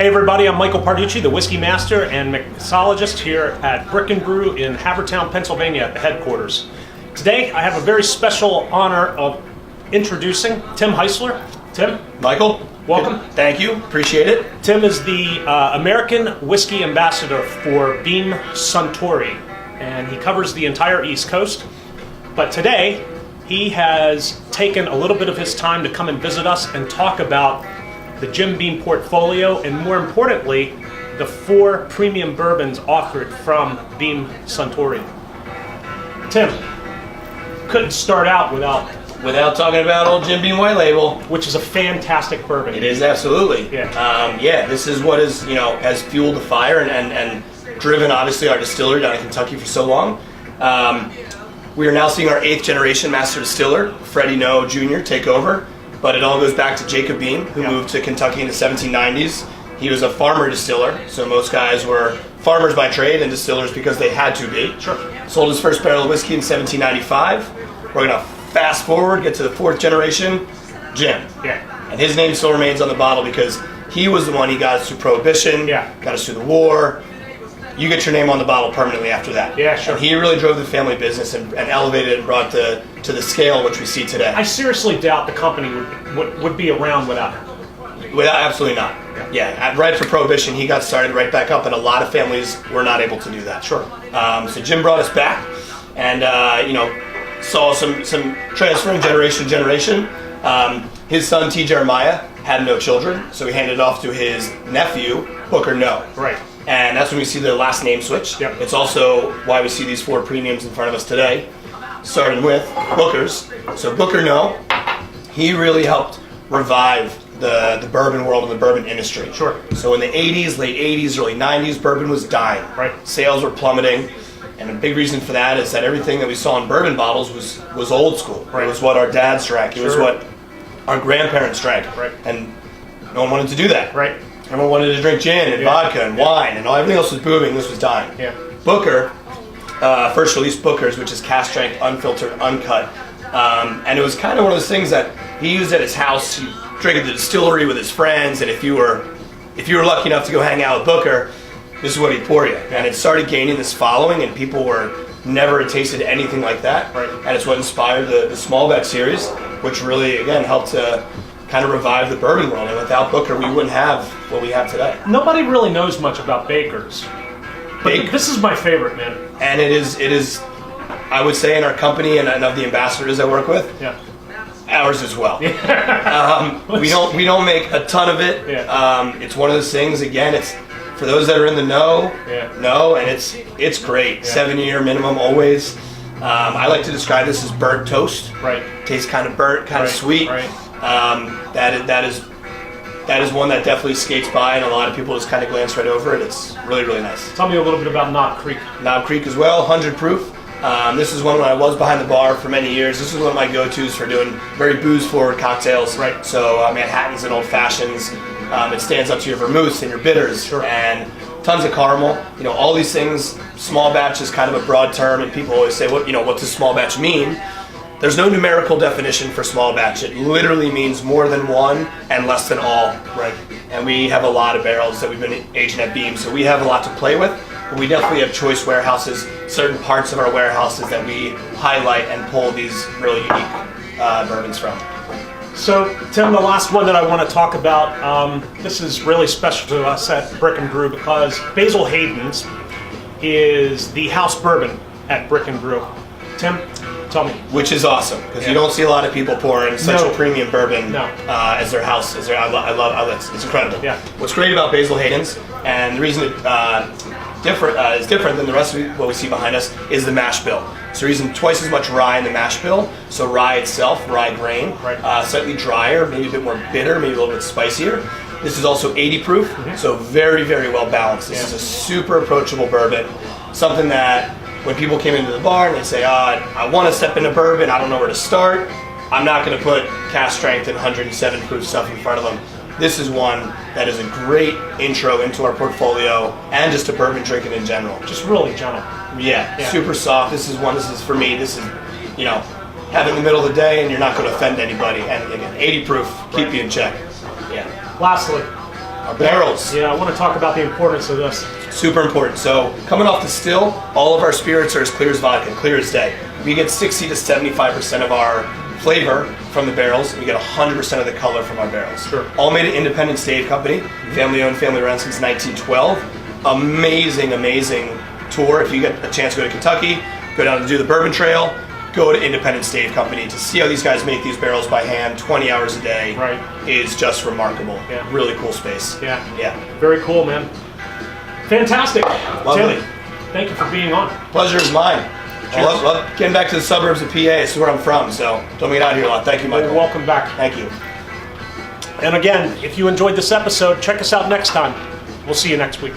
Hey everybody, I'm Michael Parducci, the Whiskey Master and Mixologist here at Brick & Brew in Havertown, Pennsylvania at the headquarters. Today I have a very special honor of introducing Tim Heuisler. Tim. Michael. Welcome. Thank you, appreciate it. Tim is the American Whiskey Ambassador for BeamSuntory, and he covers the entire East Coast. But today he has taken a little bit of his time to come and visit us and talk about the Jim Beam portfolio, and more importantly, the 4 premium bourbons offered from BeamSuntory. Tim, couldn't start out without talking about old Jim Beam White Label, which is a fantastic bourbon. It is, absolutely. Yeah. This is what is has fueled the fire and driven obviously our distillery down in Kentucky for so long. We are now seeing our 8th generation master distiller, Freddie No Jr., take over. But it all goes back to Jacob Beam, who moved to Kentucky in the 1790s. He was a farmer distiller, so most guys were farmers by trade and distillers because they had to be. Sure. Sold his first barrel of whiskey in 1795. We're going to fast forward, get to the 4th generation, Jim. Yeah. And his name still remains on the bottle because he was the one he got us through Prohibition, got us through the war. You get your name on the bottle permanently after that. Yeah, sure. And he really drove the family business and elevated it and brought to the scale which we see today. I seriously doubt the company would be around without him. Absolutely not. Yeah, right after Prohibition, he got started right back up, and a lot of families were not able to do that. Sure. So Jim brought us back, and saw some transferring generation to generation. His son T. Jeremiah had no children, so he handed it off to his nephew Booker No. Right. And that's when we see the last name switch. Yep. It's also why we see these 4 premiums in front of us today, starting with Booker's. So Booker No, he really helped revive the bourbon world and the bourbon industry. Sure. So in the 80s, late 80s, early 90s, bourbon was dying. Right. Sales were plummeting. And a big reason for that is that everything that we saw in bourbon bottles was old school. Right. It was what our dads drank. It Sure. was what our grandparents drank. Right. And no one wanted to do that. Right. Everyone wanted to drink gin and vodka and wine, and everything else was booming. This was dying. Yeah. Booker, first released Booker's, which is cask strength, unfiltered, uncut. And it was kind of one of those things that he used at his house. He drank at the distillery with his friends, and if you were lucky enough to go hang out with Booker, this is what he'd pour you. And it started gaining this following, and people were never had tasted anything like that. Right. And it's what inspired the small batch series, which really, again, helped to kind of revive the bourbon world. And without Booker, we wouldn't have what we have today. Nobody really knows much about Baker's. But this is my favorite, man. And it is, I would say, in our company and of the ambassadors I work with, ours as well. We don't make a ton of it. Yeah. It's one of those things. Again, it's for those that are in the know. And it's great. Yeah. 7-year minimum always. I like to describe this as burnt toast. Right. Tastes kind of burnt, kind of sweet. Right. That is one that definitely skates by, and a lot of people just kind of glance right over it. It's really, really nice. Tell me a little bit about Knob Creek. Knob Creek as well, 100 proof. This is one when I was behind the bar for many years. This is one of my go-tos for doing very booze-forward cocktails. Right. So Manhattans and Old Fashions. It stands up to your vermouths and your bitters. Sure. And tons of caramel. All these things. Small batch is kind of a broad term, and people always say, what does small batch mean? There's no numerical definition for small batch. It literally means more than one and less than all. Right. And we have a lot of barrels that we've been aging at Beam, so we have a lot to play with. But we definitely have choice warehouses, certain parts of our warehouses that we highlight and pull these really unique bourbons from. So, Tim, the last one that I want to talk about, this is really special to us at Brick & Brew because Basil Hayden's is the house bourbon at Brick & Brew. Tim, tell me. Which is awesome because you don't see a lot of people pouring such a premium bourbon as their house. I love it. It's incredible. Yeah. What's great about Basil Hayden's, and the reason it is different than the rest of what we see behind us, is the mash bill. So we're using twice as much rye in the mash bill. So rye itself, rye grain, slightly drier, maybe a bit more bitter, maybe a little bit spicier. This is also 80 proof, so very, very well balanced. This is a super approachable bourbon, something that when people came into the bar and they say, I want to step into bourbon, I don't know where to start, I'm not going to put cask strength and 107 proof stuff in front of them. This is one that is a great intro into our portfolio and just to bourbon drinking in general. Just really gentle. Yeah, super soft. This is for me, this is, have it in the middle of the day and you're not going to offend anybody. And again, 80 proof, keep you in check. Yeah. Lastly, Our barrels. Yeah, I want to talk about the importance of this. Super important. So coming off the still, all of our spirits are as clear as vodka, clear as day. We get 60 to 75% of our flavor from the barrels, and we get 100% of the color from our barrels. Sure. All made at independent stave company, family owned, family run since 1912. Amazing, amazing tour. If you get a chance to go to Kentucky, go down to do the Bourbon Trail, go to independent stave company to see how these guys make these barrels by hand 20 hours a day. Right. Is just remarkable. Yeah. Really cool space. Yeah. Yeah. Very cool, man. Fantastic. Lovely. Tim, thank you for being on. Pleasure is mine. I love getting back to the suburbs of PA. This is where I'm from, so don't get out here a lot. Thank you, Michael. Well, welcome back. Thank you. And again, if you enjoyed this episode, check us out next time. We'll see you next week.